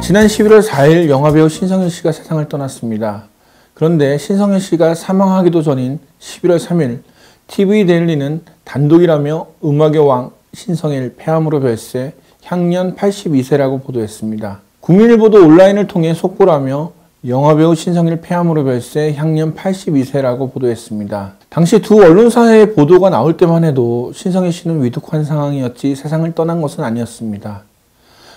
지난 11월 4일 영화배우 신성일 씨가 세상을 떠났습니다. 그런데 신성일 씨가 사망하기도 전인 11월 3일 TV데일리는 단독이라며 음악의 왕 신성일 폐암으로 별세, 향년 82세라고 보도했습니다. 국민일보도 온라인을 통해 속보라며 영화배우 신성일 폐암으로 별세, 향년 82세라고 보도했습니다. 당시 두 언론사의 보도가 나올 때만 해도 신성일 씨는 위독한 상황이었지 세상을 떠난 것은 아니었습니다.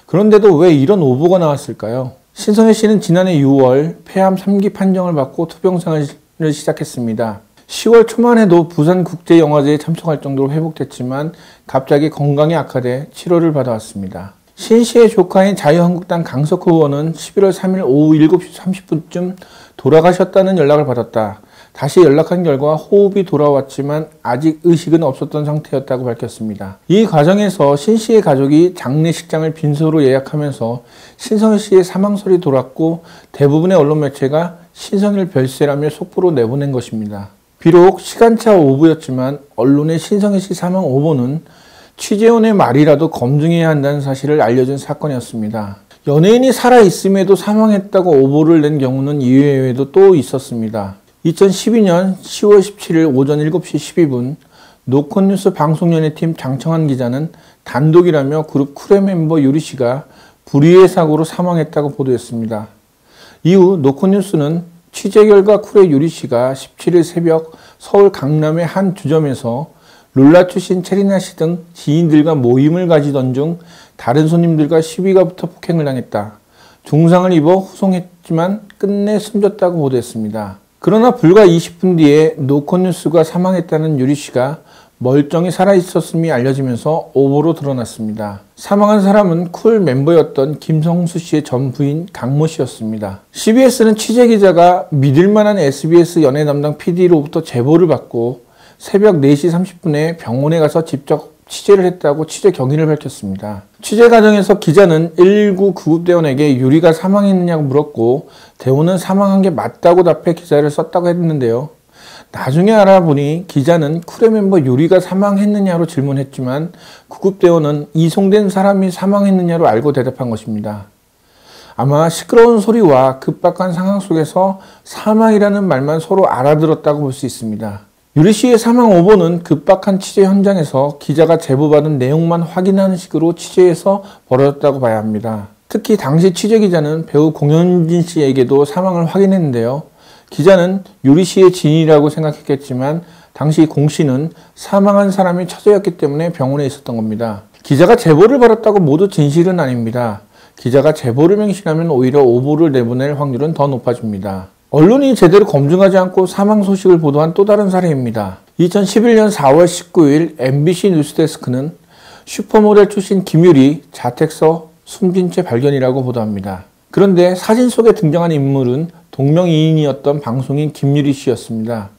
그런데도 왜 이런 오보가 나왔을까요? 신성일 씨는 지난해 6월 폐암 3기 판정을 받고 투병 생활을 시작했습니다. 10월 초만 해도 부산국제영화제에 참석할 정도로 회복됐지만 갑자기 건강이 악화돼 치료를 받아왔습니다. 신 씨의 조카인 자유한국당 강석호 의원은 11월 3일 오후 7시 30분쯤 돌아가셨다는 연락을 받았다. 다시 연락한 결과 호흡이 돌아왔지만 아직 의식은 없었던 상태였다고 밝혔습니다. 이 과정에서 신 씨의 가족이 장례식장을 빈소로 예약하면서 신성일 씨의 사망설이 돌았고 대부분의 언론 매체가 신성일 별세라며 속보로 내보낸 것입니다. 비록 시간차 오보였지만 언론의 신성일 씨 사망 오보는 취재원의 말이라도 검증해야 한다는 사실을 알려준 사건이었습니다. 연예인이 살아있음에도 사망했다고 오보를 낸 경우는 이외에도 또 있었습니다. 2012년 10월 17일 오전 7시 12분 노컷뉴스 방송연예팀 장청환 기자는 단독이라며 그룹 쿨의 멤버 유리 씨가 불의의 사고로 사망했다고 보도했습니다. 이후 노컷뉴스는 취재 결과 쿨의 유리 씨가 17일 새벽 서울 강남의 한 주점에서 룰라 출신 체리나 씨 등 지인들과 모임을 가지던 중 다른 손님들과 시비가 붙어 폭행을 당했다. 중상을 입어 후송했지만 끝내 숨졌다고 보도했습니다. 그러나 불과 20분 뒤에 노컷뉴스가 사망했다는 유리 씨가 멀쩡히 살아있었음이 알려지면서 오보로 드러났습니다. 사망한 사람은 쿨 멤버였던 김성수 씨의 전 부인 강모 씨였습니다. CBS는 취재기자가 믿을만한 SBS 연예 담당 PD로부터 제보를 받고 새벽 4시 30분에 병원에 가서 직접 취재를 했다고 취재 경위를 밝혔습니다. 취재 과정에서 기자는 119 구급대원에게 유리가 사망했느냐고 물었고 대원은 사망한 게 맞다고 답해 기사를 썼다고 했는데요. 나중에 알아보니 기자는 쿨의 멤버 유리가 사망했느냐로 질문했지만 구급대원은 이송된 사람이 사망했느냐로 알고 대답한 것입니다. 아마 시끄러운 소리와 급박한 상황 속에서 사망이라는 말만 서로 알아들었다고 볼 수 있습니다. 유리 씨의 사망 오보는 급박한 취재 현장에서 기자가 제보받은 내용만 확인하는 식으로 취재해서 벌어졌다고 봐야 합니다. 특히 당시 취재기자는 배우 공현진 씨에게도 사망을 확인했는데요. 기자는 유리 씨의 지인이라고 생각했겠지만 당시 공 씨는 사망한 사람이 처제였기 때문에 병원에 있었던 겁니다. 기자가 제보를 받았다고 모두 진실은 아닙니다. 기자가 제보를 맹신하면 오히려 오보를 내보낼 확률은 더 높아집니다. 언론이 제대로 검증하지 않고 사망 소식을 보도한 또 다른 사례입니다. 2011년 4월 19일 MBC 뉴스데스크는 슈퍼모델 출신 김유리 자택서 숨진 채 발견이라고 보도합니다. 그런데 사진 속에 등장한 인물은 동명이인이었던 방송인 김유리 씨였습니다.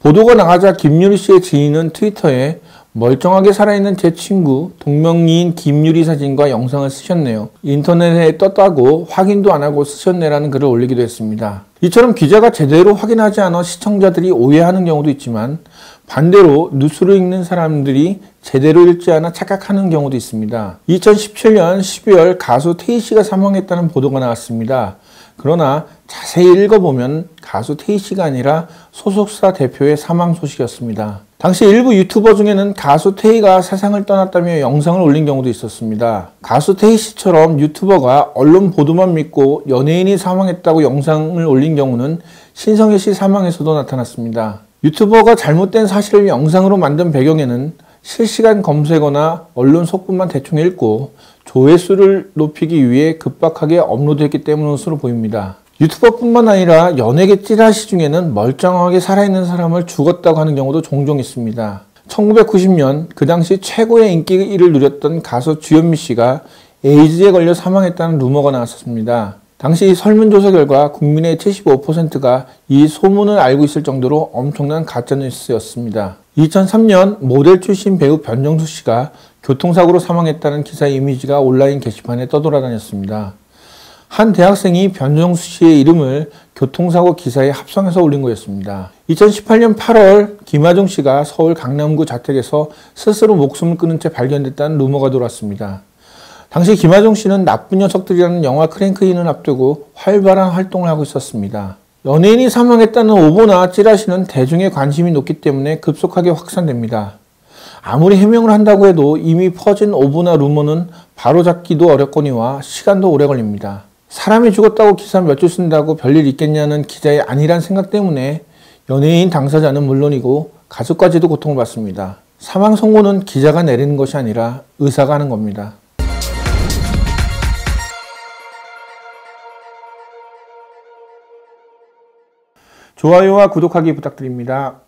보도가 나가자 김유리 씨의 지인은 트위터에 멀쩡하게 살아있는 제 친구 동명이인 김유리 사진과 영상을 쓰셨네요. 인터넷에 떴다고 확인도 안 하고 쓰셨네라는 글을 올리기도 했습니다. 이처럼 기자가 제대로 확인하지 않아 시청자들이 오해하는 경우도 있지만 반대로 뉴스를 읽는 사람들이 제대로 읽지 않아 착각하는 경우도 있습니다. 2017년 12월 가수 태희 씨가 사망했다는 보도가 나왔습니다. 그러나 자세히 읽어보면 가수 태희 씨가 아니라 소속사 대표의 사망 소식이었습니다. 당시 일부 유튜버 중에는 가수 태희가 세상을 떠났다며 영상을 올린 경우도 있었습니다. 가수 태희 씨처럼 유튜버가 언론 보도만 믿고 연예인이 사망했다고 영상을 올린 경우는 신성일 씨 사망에서도 나타났습니다. 유튜버가 잘못된 사실을 영상으로 만든 배경에는 실시간 검색어나 언론 속보만 대충 읽고 조회수를 높이기 위해 급박하게 업로드했기 때문으로 보입니다. 유튜버뿐만 아니라 연예계 찌라시 중에는 멀쩡하게 살아있는 사람을 죽었다고 하는 경우도 종종 있습니다. 1990년 그 당시 최고의 인기를 누렸던 가수 주현미 씨가 에이즈에 걸려 사망했다는 루머가 나왔습니다. 당시 설문조사 결과 국민의 75%가 이 소문을 알고 있을 정도로 엄청난 가짜뉴스였습니다. 2003년 모델 출신 배우 변정수 씨가 교통사고로 사망했다는 기사의 이미지가 온라인 게시판에 떠돌아다녔습니다. 한 대학생이 변정수 씨의 이름을 교통사고 기사에 합성해서 올린 거였습니다. 2018년 8월 김하중 씨가 서울 강남구 자택에서 스스로 목숨을 끊은 채 발견됐다는 루머가 돌았습니다. 당시 김하중 씨는 나쁜 녀석들이라는 영화 크랭크인을 앞두고 활발한 활동을 하고 있었습니다. 연예인이 사망했다는 오보나 찌라시는 대중의 관심이 높기 때문에 급속하게 확산됩니다. 아무리 해명을 한다고 해도 이미 퍼진 오보나 루머는 바로잡기도 어렵거니와 시간도 오래 걸립니다. 사람이 죽었다고 기사 몇 줄 쓴다고 별일 있겠냐는 기자의 안일한 생각 때문에 연예인 당사자는 물론이고 가족까지도 고통을 받습니다. 사망 선고는 기자가 내리는 것이 아니라 의사가 하는 겁니다. 좋아요와 구독하기 부탁드립니다.